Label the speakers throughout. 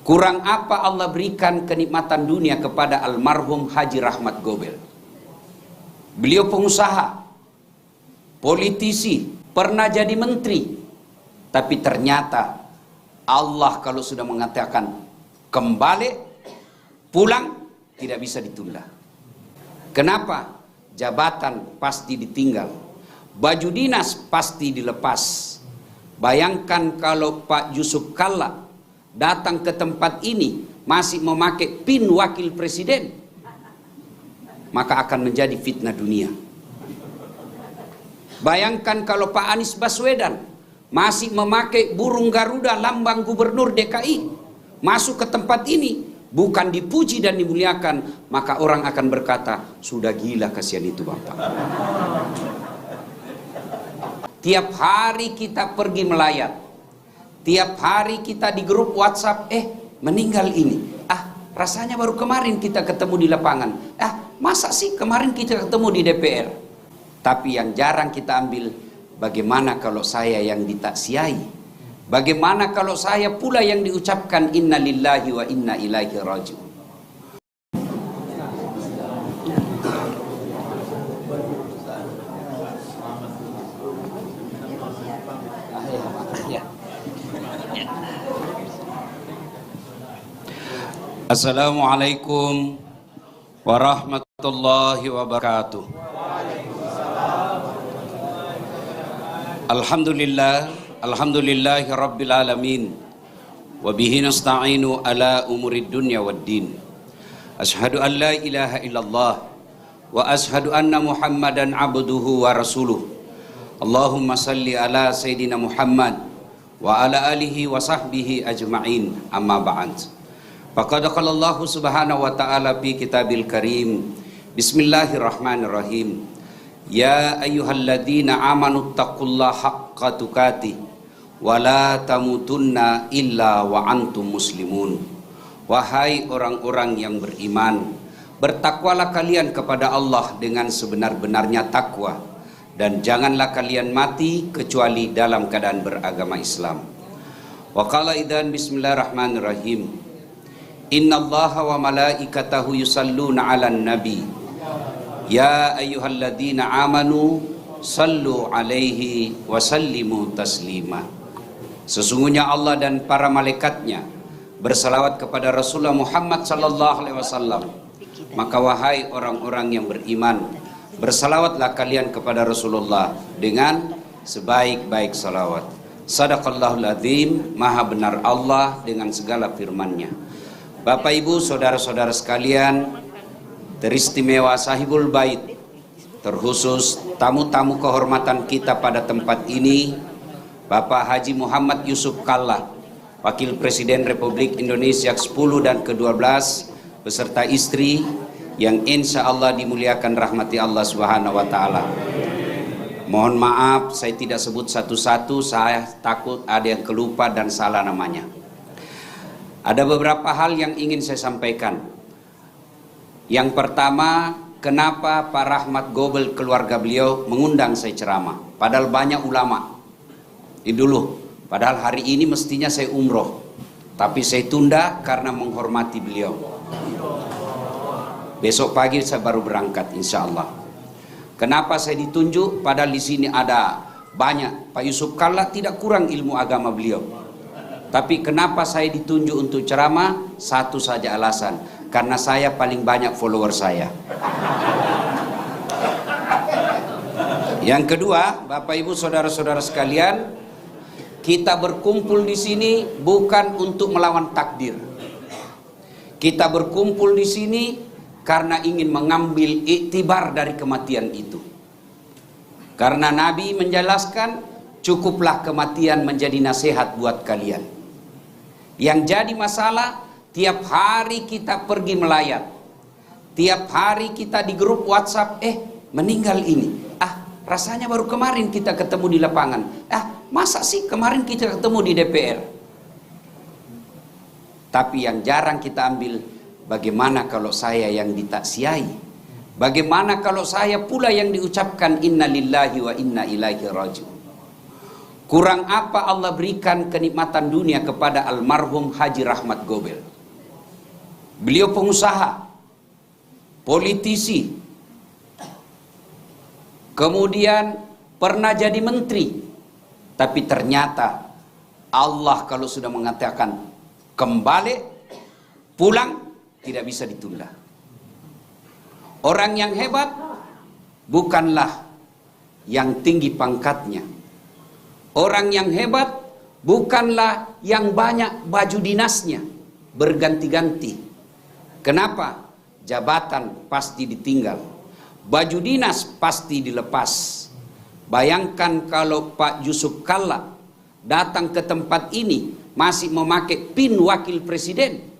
Speaker 1: Kurang apa Allah berikan kenikmatan dunia kepada almarhum Haji Rahmat Gobel. Beliau pengusaha, politisi, pernah jadi menteri. Tapi ternyata Allah kalau sudah mengatakan kembali, pulang, tidak bisa ditunda. Kenapa? Jabatan pasti ditinggal, baju dinas pasti dilepas. Bayangkan kalau Pak Yusuf Kalla datang ke tempat ini masih memakai pin wakil presiden, maka akan menjadi fitnah dunia. Bayangkan kalau Pak Anies Baswedan masih memakai burung Garuda lambang gubernur DKI, masuk ke tempat ini bukan dipuji dan dimuliakan, maka orang akan berkata, sudah gila kasihan itu Bapak. Tiap hari kita pergi melayat, tiap hari kita di grup WhatsApp, meninggal ini. Rasanya baru kemarin kita ketemu di lapangan. Masa sih kemarin kita ketemu di DPR. Tapi yang jarang kita ambil, bagaimana kalau saya yang ditaksiai? Bagaimana kalau saya pula yang diucapkan inna lillahi wa inna ilaihi raji'un? Assalamualaikum warahmatullahi wabarakatuh. Alhamdulillahi rabbil alamin. Wabihi nasta'inu ala umurid dunya waddin. Ashhadu an la ilaha illallah wa ashhadu anna muhammadan abduhu wa rasuluh. Allahumma salli ala sayyidina Muhammad wa ala alihi wa sahbihi ajma'in, amma ba'd. Faqad qala Allah subhanahu wa ta'ala fi kitabil karim, bismillahirrahmanirrahim, ya ayyuhalladzina amanu taqullaha haqqa tuqatih wa la tamutunna illa wa antum muslimun. Wahai orang-orang yang beriman, bertakwalah kalian kepada Allah dengan sebenar-benarnya takwa, dan janganlah kalian mati kecuali dalam keadaan beragama Islam. Wa qala idzan bismillahirrahmanirrahim, innallaha wa malaikatahu yusalluna 'alan nabi ya ayyuhalladzina amanu sallu 'alaihi wa sallimu taslima. Sesungguhnya Allah dan para malaikatnya bersalawat kepada Rasulullah Muhammad sallallahu alaihi wasallam. Maka wahai orang-orang yang beriman, bersalawatlah kalian kepada Rasulullah dengan sebaik-baik salawat. Sadaqallahul azim, maha benar Allah dengan segala firman-Nya. Bapak Ibu saudara-saudara sekalian, teristimewa sahibul bait, terkhusus tamu-tamu kehormatan kita pada tempat ini, Bapak Haji Muhammad Yusuf Kalla, Wakil Presiden Republik Indonesia ke-10 dan ke-12 beserta istri yang insya Allah dimuliakan rahmati Allah Subhanahu wa ta'ala. Mohon maaf saya tidak sebut satu-satu, saya takut ada yang kelupa dan salah namanya. Ada beberapa hal yang ingin saya sampaikan. Yang pertama, kenapa Pak Rahmat Gobel keluarga beliau mengundang saya ceramah, padahal banyak ulama. Dulu, padahal hari ini mestinya saya umroh, tapi saya tunda karena menghormati beliau. Besok pagi saya baru berangkat insya Allah. Kenapa saya ditunjuk? Padahal di sini ada banyak. Pak Yusuf Kalla tidak kurang ilmu agama beliau. Tapi kenapa saya ditunjuk untuk ceramah? Satu saja alasan, karena saya paling banyak follower saya. Yang kedua, Bapak Ibu saudara-saudara sekalian, kita berkumpul di sini bukan untuk melawan takdir. Kita berkumpul di sini karena ingin mengambil iktibar dari kematian itu. Karena Nabi menjelaskan, cukuplah kematian menjadi nasihat buat kalian. Yang jadi masalah, tiap hari kita pergi melayat, tiap hari kita di grup WhatsApp, meninggal ini. Rasanya baru kemarin kita ketemu di lapangan. Masa sih kemarin kita ketemu di DPR? Tapi yang jarang kita ambil, bagaimana kalau saya yang ditaksiai? Bagaimana kalau saya pula yang diucapkan inna lillahi wa inna ilaihi raji'un? Kurang apa Allah berikan kenikmatan dunia kepada almarhum Haji Rahmat Gobel. Beliau pengusaha, politisi, kemudian pernah jadi menteri. Tapi ternyata Allah kalau sudah mengatakan kembali, pulang, tidak bisa ditunda. Orang yang hebat bukanlah yang tinggi pangkatnya. Orang yang hebat bukanlah yang banyak baju dinasnya berganti-ganti. Kenapa? Jabatan pasti ditinggal, baju dinas pasti dilepas. Bayangkan kalau Pak Yusuf Kalla datang ke tempat ini masih memakai pin wakil presiden,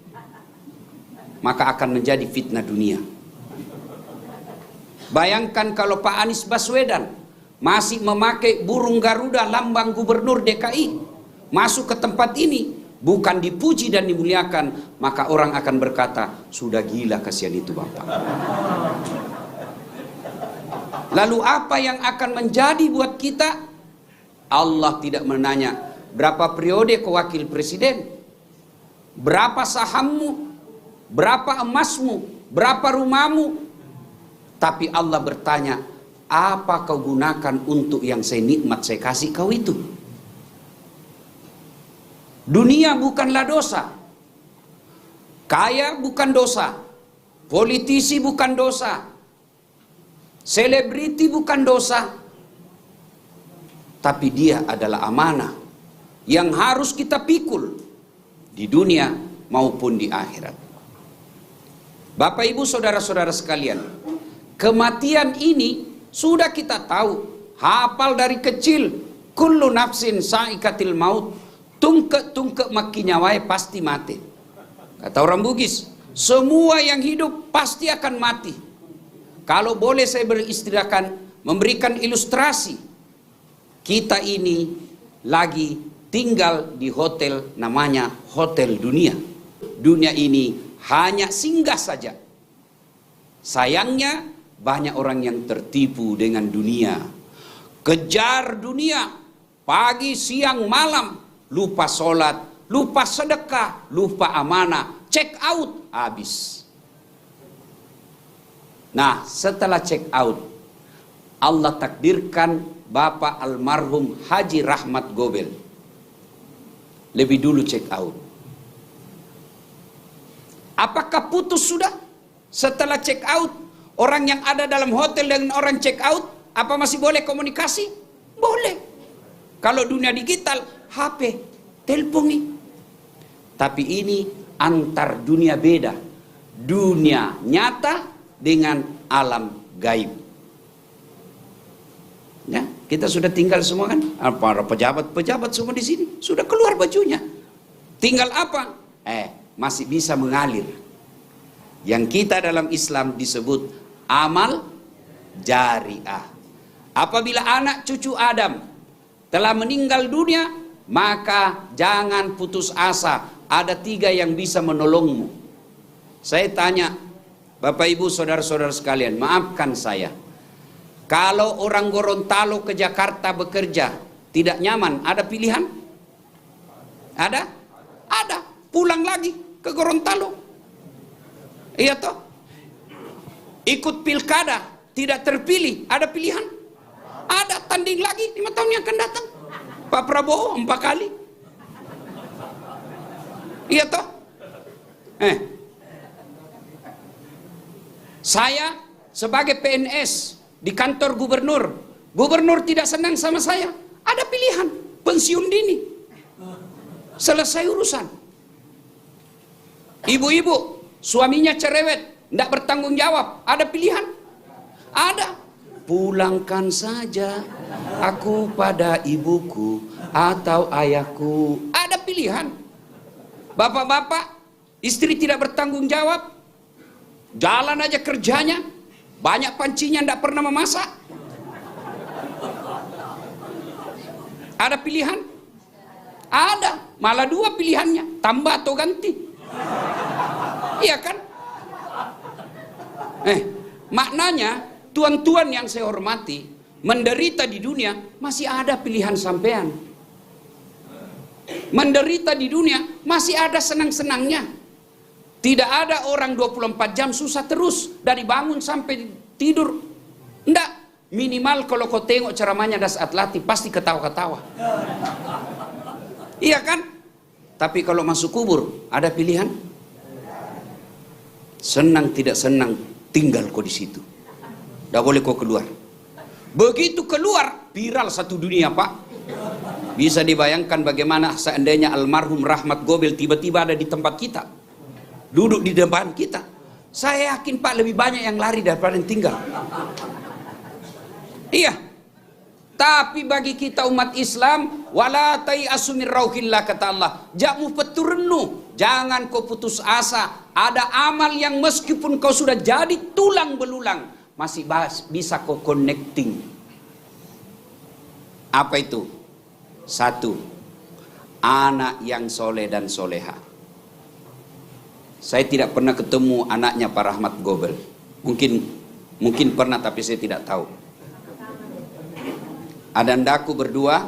Speaker 1: maka akan menjadi fitnah dunia. Bayangkan kalau Pak Anies Baswedan masih memakai burung Garuda lambang gubernur DKI, masuk ke tempat ini bukan dipuji dan dimuliakan, maka orang akan berkata, sudah gila kasihan itu Bapak. Lalu apa yang akan menjadi buat kita? Allah tidak menanya berapa periode kau wakil presiden, berapa sahammu, berapa emasmu, berapa rumahmu, tapi Allah bertanya, apa kau gunakan untuk yang saya nikmat saya kasih kau itu? Dunia bukanlah dosa, kaya bukan dosa, politisi bukan dosa, selebriti bukan dosa, tapi dia adalah amanah yang harus kita pikul di dunia maupun di akhirat. Bapak ibu saudara-saudara sekalian, kematian ini sudah kita tahu, hafal dari kecil, kullu nafsin saikatil maut, tungke maki nyawai pasti mati. Kata orang Bugis, semua yang hidup pasti akan mati. Kalau boleh saya beristilahkan, memberikan ilustrasi, kita ini lagi tinggal di hotel namanya hotel dunia. Dunia ini hanya singgah saja. Sayangnya banyak orang yang tertipu dengan dunia. Kejar dunia pagi, siang, malam, lupa sholat, lupa sedekah, lupa amanah, check out, habis. Nah, setelah check out, Allah takdirkan Bapak almarhum Haji Rahmat Gobel lebih dulu check out. Apakah putus sudah? Setelah check out, orang yang ada dalam hotel dengan orang check out, apa masih boleh komunikasi? Boleh. Kalau dunia digital, HP, telponi. Tapi ini antar dunia beda. Dunia nyata dengan alam gaib. Ya, kita sudah tinggal semua kan? Para pejabat-pejabat semua di sini sudah keluar bajunya. Tinggal apa? Masih bisa mengalir. Yang kita dalam Islam disebut amal jariah. Apabila anak cucu Adam telah meninggal dunia, maka jangan putus asa. Ada 3 yang bisa menolongmu. Saya tanya, Bapak Ibu saudara-saudara sekalian, maafkan saya. Kalau orang Gorontalo ke Jakarta bekerja tidak nyaman, ada pilihan? Ada? Ada. Pulang lagi ke Gorontalo. Iya toh? Ikut pilkada tidak terpilih, ada pilihan? Ada. Tanding lagi 5 tahun yang akan datang. Pak Prabowo 4 kali. Iya toh? Saya sebagai PNS di kantor gubernur, gubernur tidak senang sama saya, ada pilihan, pensiun dini, selesai urusan. Ibu-ibu suaminya cerewet, tidak bertanggung jawab, ada pilihan? Ada. Pulangkan saja aku pada ibuku atau ayahku. Ada pilihan. Bapak-bapak, istri tidak bertanggung jawab, jalan aja kerjanya, banyak pancinya tidak pernah memasak. Ada pilihan? Ada. Malah 2 pilihannya, tambah atau ganti. Iya kan? Maknanya tuan-tuan yang saya hormati, menderita di dunia masih ada pilihan sampean. menderita di dunia, masih ada senang-senangnya. Tidak ada orang 24 jam susah terus, dari bangun sampai tidur. Enggak, minimal kalau kau tengok ceramahnya Das Atlati, pasti ketawa-ketawa. Iya kan? Tapi kalau masuk kubur, ada pilihan? Senang tidak senang, tinggal kau di situ. Tidak boleh kau keluar. Begitu keluar, viral satu dunia, Pak. Bisa dibayangkan bagaimana seandainya almarhum Rahmat Gobel tiba-tiba ada di tempat kita, duduk di depan kita. Saya yakin, Pak, lebih banyak yang lari daripada yang tinggal. Iya. Tapi bagi kita umat Islam, wala tai'asu min rauhillah, kata Allah, jakmu peturnu, jangan kau putus asa. Ada amal yang meskipun kau sudah jadi tulang belulang, masih bisa kau connecting. Apa itu? Satu, anak yang soleh dan soleha. Saya tidak pernah ketemu anaknya Pak Rahmat Gobel. Mungkin pernah, tapi saya tidak tahu. Adandaku berdua,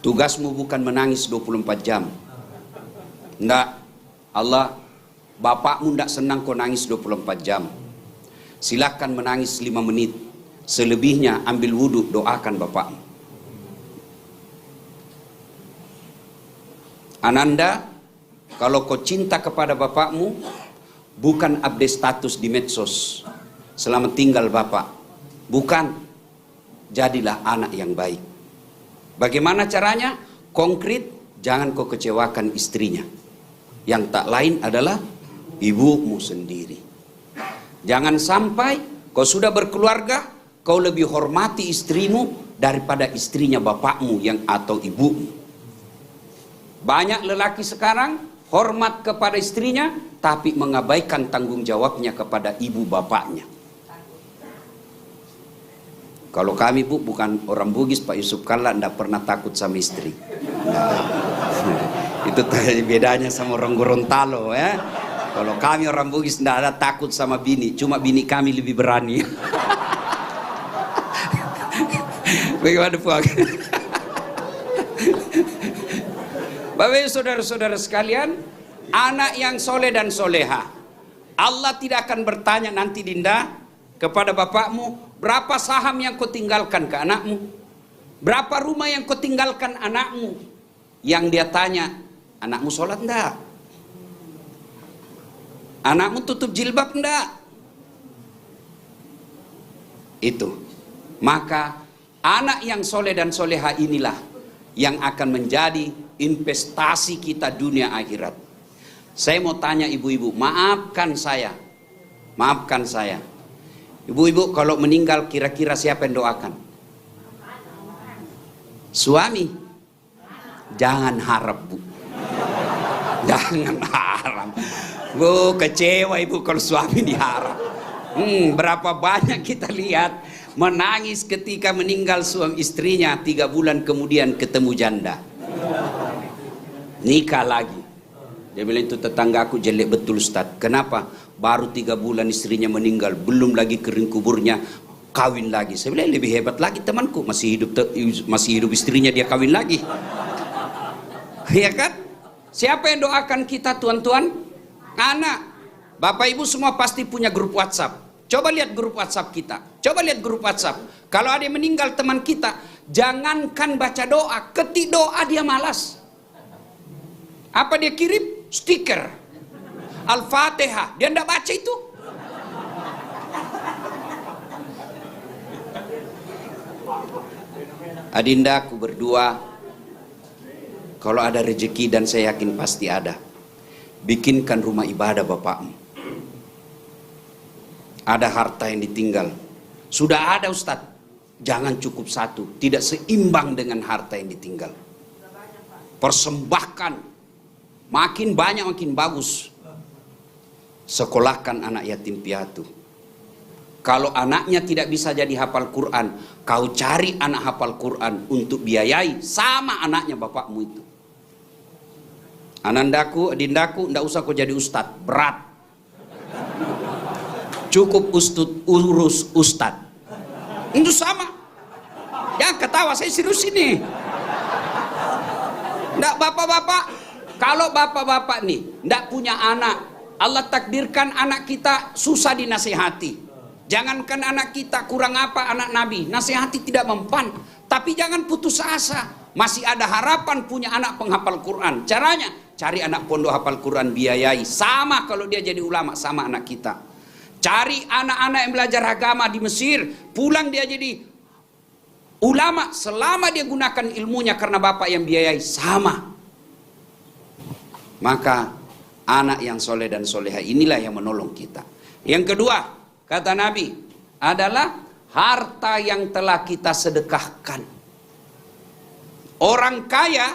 Speaker 1: tugasmu bukan menangis 24 jam. Enggak. Allah, bapakmu enggak senang kau nangis 24 jam. Silahkan menangis 5 menit. Selebihnya ambil wudhu, doakan bapakmu. Ananda, kalau kau cinta kepada bapakmu, bukan update status di medsos selamat tinggal bapak. Bukan. Jadilah anak yang baik. Bagaimana caranya? Konkret, jangan kau kecewakan istrinya. Yang tak lain adalah ibumu sendiri. Jangan sampai kau sudah berkeluarga, kau lebih hormati istrimu daripada istrinya bapakmu yang atau ibumu. Banyak lelaki sekarang hormat kepada istrinya, tapi mengabaikan tanggung jawabnya kepada ibu bapaknya. Kalau kami, Bu, bukan orang Bugis, Pak Yusuf Kalla tidak pernah takut sama istri. Itu bedanya sama orang Gorontalo, ya. Kalau kami orang Bugis tidak ada takut sama bini, cuma bini kami lebih berani. Bagaimana, Pak? Bapak Ibu saudara-saudara sekalian, anak yang soleh dan soleha, Allah tidak akan bertanya nanti, Dinda, kepada bapakmu, berapa saham yang kau tinggalkan ke anakmu? Berapa rumah yang kau tinggalkan anakmu? Yang dia tanya, anakmu sholat enggak? Anakmu tutup jilbab enggak? Itu. Maka anak yang soleh dan soleha inilah yang akan menjadi investasi kita dunia akhirat. Saya mau tanya ibu-ibu, maafkan saya. Ibu-ibu kalau meninggal kira-kira siapa yang doakan? Suami. Jangan harap, Bu. Jangan harap. Bu, kecewa ibu kalau suami diharap. Berapa banyak kita lihat menangis ketika meninggal suami istrinya, 3 bulan kemudian ketemu janda. Nikah lagi. Dia bilang, itu tetanggaku jelek betul, Ustaz. Kenapa? Baru 3 bulan istrinya meninggal, belum lagi kering kuburnya, kawin lagi. Saya bilang, lebih hebat lagi temanku, masih hidup istrinya dia kawin lagi. Ya kan? Siapa yang doakan kita, tuan-tuan? Anak. Bapak ibu semua pasti punya grup WhatsApp. Coba lihat grup WhatsApp kita. Coba lihat grup WhatsApp. Kalau ada yang meninggal teman kita, jangankan baca doa, ketik doa dia malas. Apa dia kirim? Stiker Al-Fatihah. Dia tidak baca itu. Adindaku berdua, kalau ada rezeki, dan saya yakin pasti ada, bikinkan rumah ibadah bapakmu. Ada harta yang ditinggal, sudah ada, Ustadz, jangan cukup 1, tidak seimbang dengan harta yang ditinggal. Persembahkan, makin banyak makin bagus. Sekolahkan anak yatim piatu. Kalau anaknya tidak bisa jadi hafal Quran, kau cari anak hafal Quran untuk biayai sama anaknya bapakmu itu. Anandaku, adindaku, tidak usah kau jadi ustad, berat. Cukup urus ustad. Itu sama. Jangan ketawa, saya serius ini. Nggak bapak-bapak, kalau bapak-bapak nih nggak punya anak, Allah takdirkan anak kita susah dinasehati. Jangankan anak kita kurang apa anak Nabi, nasihati tidak mempan. Tapi jangan putus asa, masih ada harapan punya anak penghafal Quran. Caranya cari anak pondok hafal Quran, biayai. Sama kalau dia jadi ulama sama anak kita. Cari anak-anak yang belajar agama di Mesir, pulang dia jadi ulama selama dia gunakan ilmunya karena bapak yang biayai. Sama. Maka anak yang soleh dan soleha inilah yang menolong kita. Yang kedua, kata Nabi, adalah harta yang telah kita sedekahkan. Orang kaya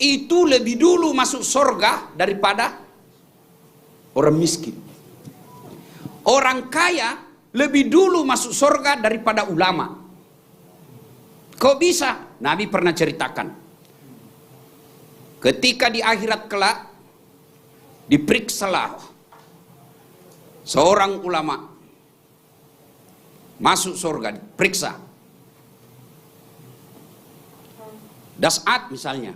Speaker 1: itu lebih dulu masuk surga daripada orang miskin. Orang kaya lebih dulu masuk surga daripada ulama. Kok bisa? Nabi pernah ceritakan. Ketika di akhirat kelak, diperiksalah seorang ulama masuk surga, diperiksa. Das'at misalnya.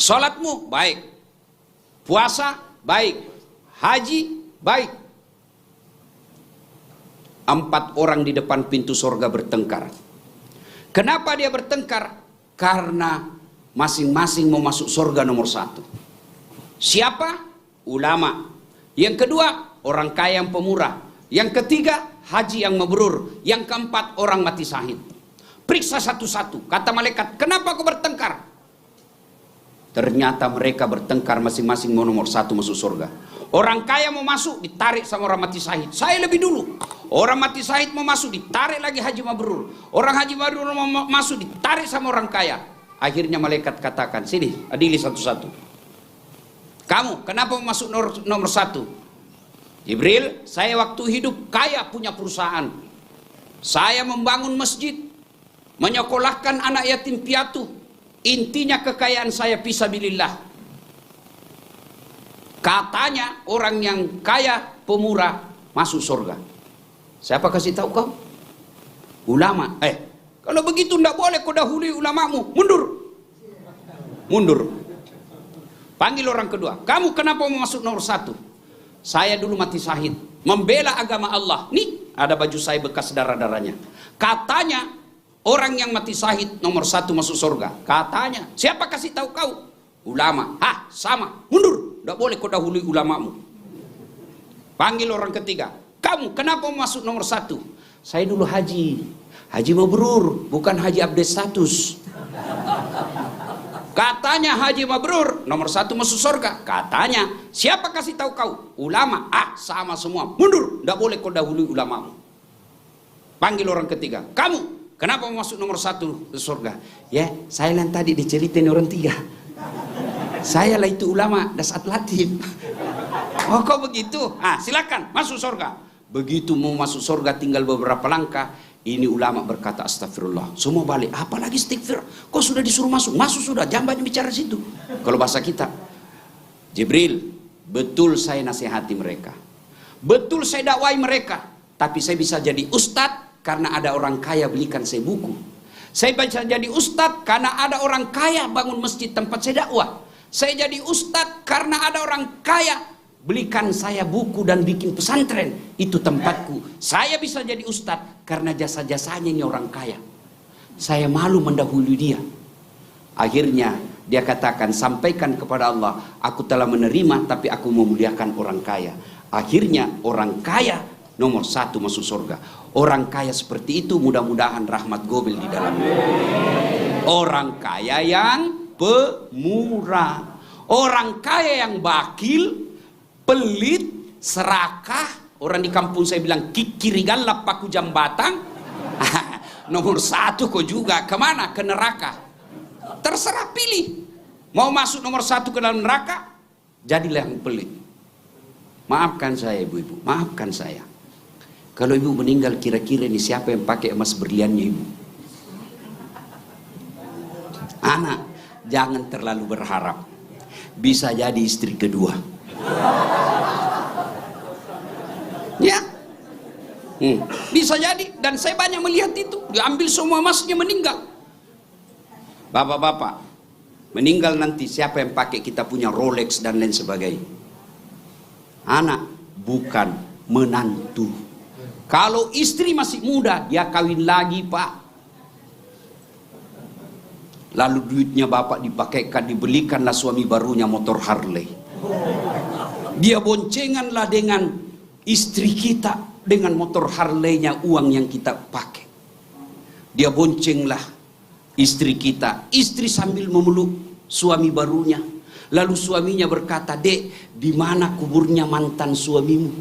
Speaker 1: Salatmu baik, puasa baik, haji baik. 4 orang di depan pintu surga bertengkar. Kenapa dia bertengkar? Karena masing-masing mau masuk surga nomor 1. Siapa? Ulama. Yang kedua, orang kaya yang pemurah. Yang ketiga, haji yang mabrur. Yang keempat, orang mati syahid. Periksa satu-satu. Kata malaikat, kenapa kau bertengkar? Ternyata mereka bertengkar masing-masing mau nomor 1 masuk surga. Orang kaya mau masuk, ditarik sama orang mati syahid. Saya lebih dulu. Orang mati syahid mau masuk, ditarik lagi haji mabrur. Orang haji mabrur mau masuk, ditarik sama orang kaya. Akhirnya malaikat katakan, sini, adili satu-satu. Kamu, kenapa mau masuk nomor 1? Jibril, saya waktu hidup kaya punya perusahaan. Saya membangun masjid, menyekolahkan anak yatim piatu. Intinya kekayaan saya fisabilillah. Katanya orang yang kaya pemurah masuk surga. Siapa kasih tahu kau? Ulama. Kalau begitu tidak boleh kau dahului ulamamu. Mundur. Mundur. Panggil orang kedua. Kamu kenapa mau masuk nomor 1? Saya dulu mati syahid, membela agama Allah. Nih ada baju saya bekas darah-darahnya. Katanya orang yang mati syahid nomor 1 masuk surga. Katanya. Siapa kasih tahu kau? Ulama. Sama. Mundur. Tidak boleh kau dahului ulamamu. Panggil orang ketiga. Kamu kenapa mau masuk nomor 1? Saya dulu haji. Haji mabrur, bukan haji update status. Katanya haji mabrur, nomor 1 masuk surga. Katanya. Siapa kasih tahu kau? Ulama. Sama semua. Mundur. Tidak boleh kau dahului ulamamu. Panggil orang ketiga. Kamu kenapa mau masuk nomor 1 surga? Ya, saya yang tadi diceritain orang 3. Saya lah itu ulama dasat latin. Oh kok begitu? Silakan masuk surga. Begitu mau masuk surga tinggal beberapa langkah, ini ulama berkata astagfirullah. Semua balik. Apalagi istighfar? Kok sudah disuruh masuk? Masuk sudah. Jangan banyak bicara situ. Kalau bahasa kita. Jibril, betul saya nasihati mereka. Betul saya dakwai mereka. Tapi saya bisa jadi ustadz karena ada orang kaya belikan saya buku. Saya bisa jadi ustadz karena ada orang kaya bangun masjid tempat saya dakwah. Saya jadi ustadz karena ada orang kaya belikan saya buku dan bikin pesantren. Itu tempatku. Saya bisa jadi ustadz karena jasa-jasanya ini orang kaya. Saya malu mendahului dia. Akhirnya dia katakan, sampaikan kepada Allah, aku telah menerima tapi aku memuliakan orang kaya. Akhirnya orang kaya nomor 1 masuk surga. Orang kaya seperti itu mudah-mudahan rahmat Gobel di dalamnya. Orang kaya yang pemurah, orang kaya yang bakil, pelit, serakah. Orang di kampung saya bilang kikirigan lapaku jambatan. Nomor 1 kok juga kemana? Ke neraka. Terserah pilih. Mau masuk nomor 1 ke dalam neraka, jadilah yang pelit. Maafkan saya ibu-ibu, maafkan saya. Kalau ibu meninggal kira-kira ini siapa yang pakai emas berliannya ibu? Anak, jangan terlalu berharap. Bisa jadi istri kedua. Ya, bisa jadi. Dan saya banyak melihat itu. Diambil semua emasnya meninggal. Bapak-bapak, meninggal nanti siapa yang pakai kita punya Rolex dan lain sebagainya? Anak, bukan menantu. Kalau istri masih muda, dia kawin lagi, Pak. Lalu duitnya bapak dipakaikan, dibelikanlah suami barunya motor Harley. Dia boncenganlah dengan istri kita dengan motor Harley-nya, uang yang kita pakai. Dia boncenglah istri kita, istri sambil memeluk suami barunya. Lalu suaminya berkata, "Dek, di mana kuburnya mantan suamimu?"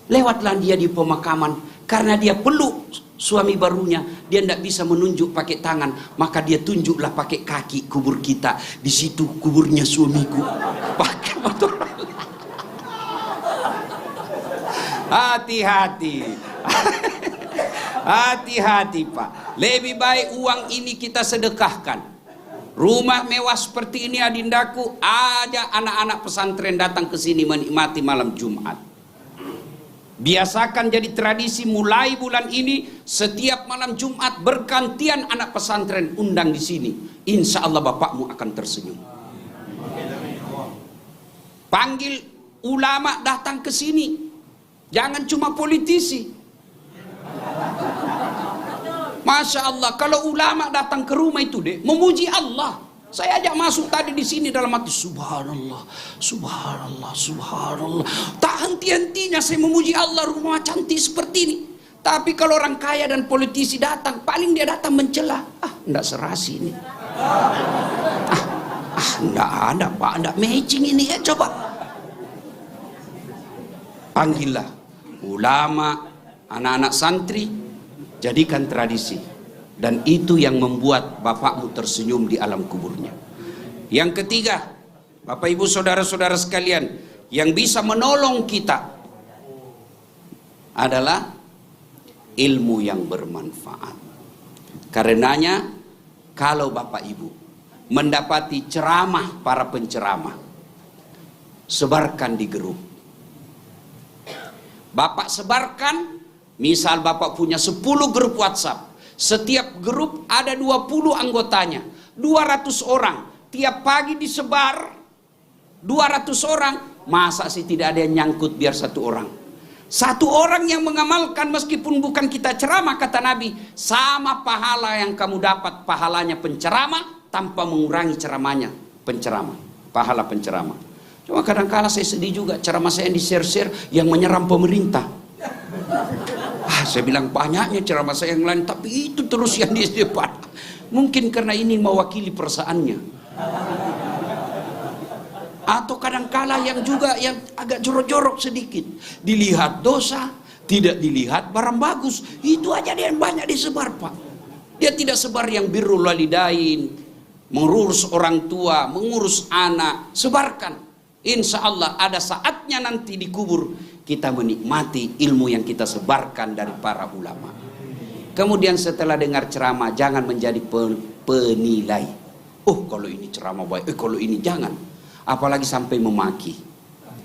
Speaker 1: Lewatlah dia di pemakaman, karena dia peluk suami barunya, dia tidak bisa menunjuk pakai tangan, maka dia tunjuklah pakai kaki kubur kita. Di situ kuburnya suamiku. Pakai motor. Hati-hati. Hati-hati, Pak. Lebih baik uang ini kita sedekahkan. Rumah mewah seperti ini, adindaku, ajak anak-anak pesantren datang ke sini menikmati malam Jumat. Biasakan jadi tradisi mulai bulan ini, setiap malam Jumat bergantian anak pesantren undang di sini. Insya Allah bapakmu akan tersenyum. Panggil ulama datang ke sini. Jangan cuma politisi. Masya Allah, kalau ulama datang ke rumah itu deh, memuji Allah. Saya ajak masuk tadi di sini dalam hati, subhanallah, subhanallah, subhanallah. Tak henti-hentinya saya memuji Allah, rumah cantik seperti ini. Tapi kalau orang kaya dan politisi datang, paling dia datang mencela. Enggak serasi ini. Enggak ada, Pak, enggak matching ini ya, coba. Panggillah ulama, anak-anak santri, jadikan tradisi. Dan itu yang membuat bapakmu tersenyum di alam kuburnya. Yang ketiga, Bapak Ibu saudara-saudara sekalian, yang bisa menolong kita adalah ilmu yang bermanfaat. Karenanya, kalau Bapak Ibu mendapati ceramah para penceramah, sebarkan di grup. Bapak sebarkan, misal Bapak punya 10 grup WhatsApp. Setiap grup ada 20 anggotanya, 200 orang. Tiap pagi disebar 200 orang. Masa sih tidak ada yang nyangkut biar 1 orang? 1 orang yang mengamalkan meskipun bukan kita ceramah, kata Nabi, sama pahala yang kamu dapat pahalanya penceramah tanpa mengurangi ceramahnya penceramah. Pahala penceramah. Cuma kadang-kala saya sedih juga ceramah saya yang di-share-share yang menyerang pemerintah. Saya bilang banyaknya ceramah saya yang lain, tapi itu terus yang di depan. Mungkin karena ini mewakili perasaannya. Atau kadang-kala yang juga yang agak jorok-jorok sedikit. Dilihat dosa, tidak dilihat barang bagus. Itu aja dia yang banyak disebar, Pak. Dia tidak sebar yang birrul walidain, mengurus orang tua, mengurus anak. Sebarkan. Insya Allah ada saatnya nanti dikubur kita menikmati ilmu yang kita sebarkan dari para ulama. Kemudian setelah dengar ceramah, jangan menjadi penilai. Oh, kalau ini ceramah baik, kalau ini jangan. Apalagi sampai memaki.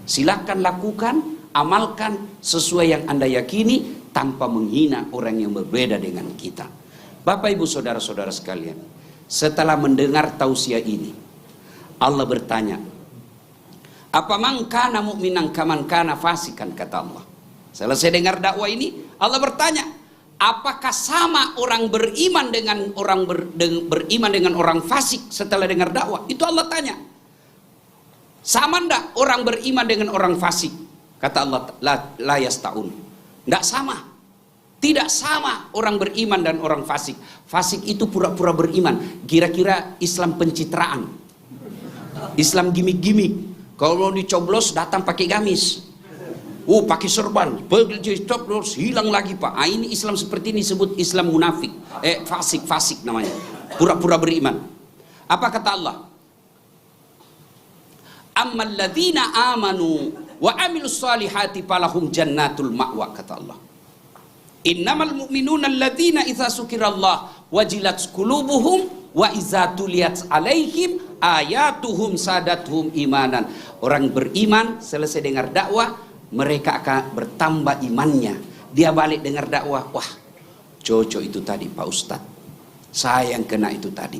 Speaker 1: Silakan lakukan, amalkan sesuai yang Anda yakini tanpa menghina orang yang berbeda dengan kita. Bapak Ibu saudara-saudara sekalian, setelah mendengar tausiah ini, Allah bertanya, apa man kana mu'minan kaman kana fasikan, kata Allah. Selesai dengar dakwah ini, Allah bertanya, apakah sama orang beriman dengan orang beriman dengan orang fasik setelah dengar dakwah? Itu Allah tanya. Sama enggak orang beriman dengan orang fasik? Kata Allah, la yastaun. Enggak sama. Tidak sama orang beriman dan orang fasik. Fasik itu pura-pura beriman. Kira-kira Islam pencitraan. Islam gimmick-gimmick. Kalau dicoblos datang pakai gamis. Pakai serban. Coblos hilang lagi, Pak. Ini Islam seperti ini disebut Islam munafik. Fasik namanya. Pura-pura beriman. Apa kata Allah? Ammal ladzina amanu wa amilus solihati falahum jannatul ma'wa, kata Allah. Innamal mu'minuna alladzina idza dzukirallah wajilat qulubuhum wa idza tuliyat alaihim ayatuhum sadathum imanan. Orang beriman selesai dengar dakwah, mereka akan bertambah imannya. Dia balik dengar dakwah, wah, cocok itu tadi Pak Ustadz. Saya yang kena itu tadi.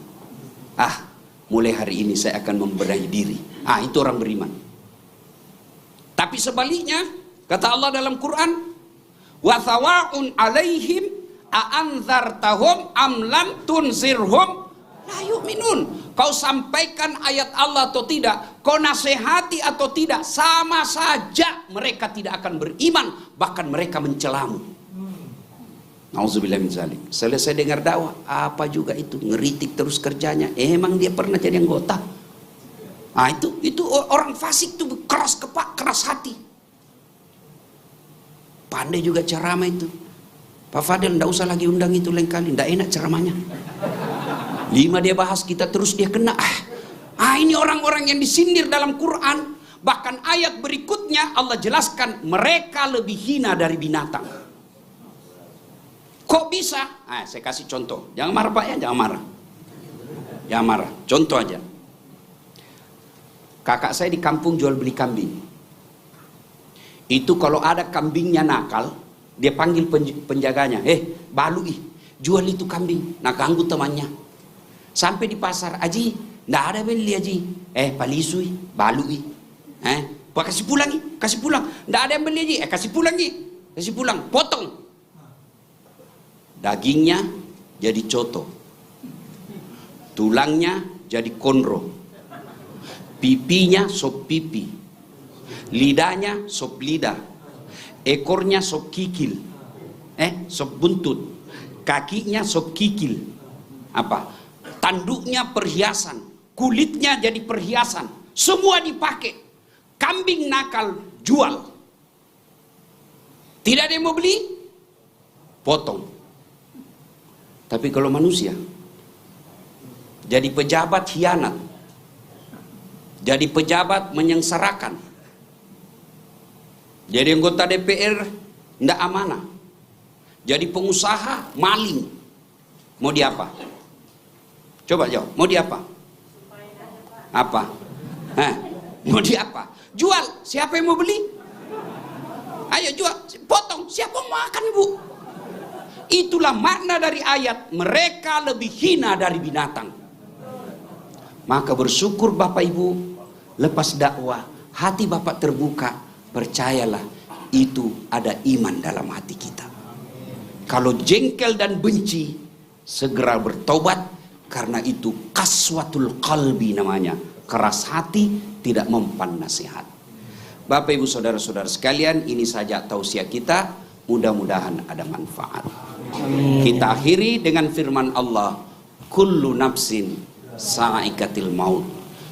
Speaker 1: mulai hari ini saya akan membenahi diri. Itu orang beriman. Tapi sebaliknya, kata Allah dalam Quran, wa sawa'un 'alaihim a'anzartahum am lam tunzirhum la yu'minun. Kau sampaikan ayat Allah atau tidak, kau nasihati atau tidak, sama saja mereka tidak akan beriman, bahkan mereka mencelamu. Nauzubillah min zalik. Selesai dengar dakwah, apa juga itu, ngeritik terus kerjanya. Emang dia pernah jadi anggota? Itu orang fasik tuh, keras kepala, keras hati. Pandai juga ceramah itu. Pak Fadil, ndak usah lagi undang itu lain kali, ndak enak ceramahnya. 5 dia bahas, kita terus dia kena. Ini orang-orang yang disindir dalam Quran. Bahkan ayat berikutnya Allah jelaskan mereka lebih hina dari binatang. Kok bisa? Saya kasih contoh. Jangan marah Pak ya, jangan marah. Jangan marah. Contoh aja. Kakak saya di kampung jual beli kambing. Itu kalau ada kambingnya nakal, dia panggil penjaganya, balui, jual itu kambing. Nah, ganggu temannya. Sampai di pasar, Aji, ndak ada beli Aji. Palisui, balui. Kasih pulang. Ndak ada yang beli Aji. Kasih pulang, potong. Dagingnya jadi coto. Tulangnya jadi konro. Pipinya sop pipi. Lidahnya sop lidah. Ekornya sop kikil. Sop buntut. Kakinya sop kikil. Tanduknya perhiasan, kulitnya jadi perhiasan, semua dipakai. Kambing nakal jual. Tidak ada yang mau beli, potong. Tapi kalau manusia jadi pejabat hianat, jadi pejabat menyengsarakan, jadi anggota DPR ndak amanah, jadi pengusaha maling, mau diapa? Coba jawab, mau diapa? Apa? Mau diapa? Jual, siapa yang mau beli? Ayo jual, potong, siapa mau makan Ibu? Itulah makna dari ayat, mereka lebih hina dari binatang. Maka bersyukur Bapak Ibu, lepas dakwah, hati Bapak terbuka, percayalah, itu ada iman dalam hati kita. Kalau jengkel dan benci, segera bertobat. Karena itu kaswatul qalbi namanya, keras hati, tidak mempan nasihat. Bapak Ibu saudara-saudara sekalian, ini saja tausiah kita, mudah-mudahan ada manfaat. Amin. Kita akhiri dengan firman Allah, kullu nafsin sa'iqatil maut.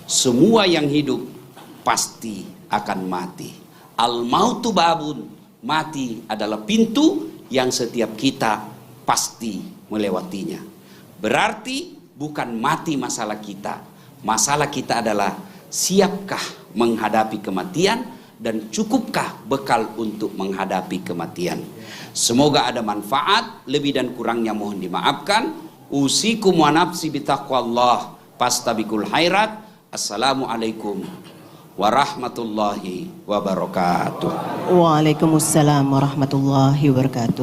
Speaker 1: Semua yang hidup pasti akan mati. Al mautu babun, mati adalah pintu yang setiap kita pasti melewatinya. Berarti bukan mati masalah kita. Masalah kita adalah siapkah menghadapi kematian dan cukupkah bekal untuk menghadapi kematian. Semoga ada manfaat, lebih dan kurangnya mohon dimaafkan. Usikum wa nafsi bitaqwallah fastabiqul khairat. Assalamualaikum warahmatullahi wabarakatuh.
Speaker 2: Waalaikumsalam warahmatullahi wabarakatuh.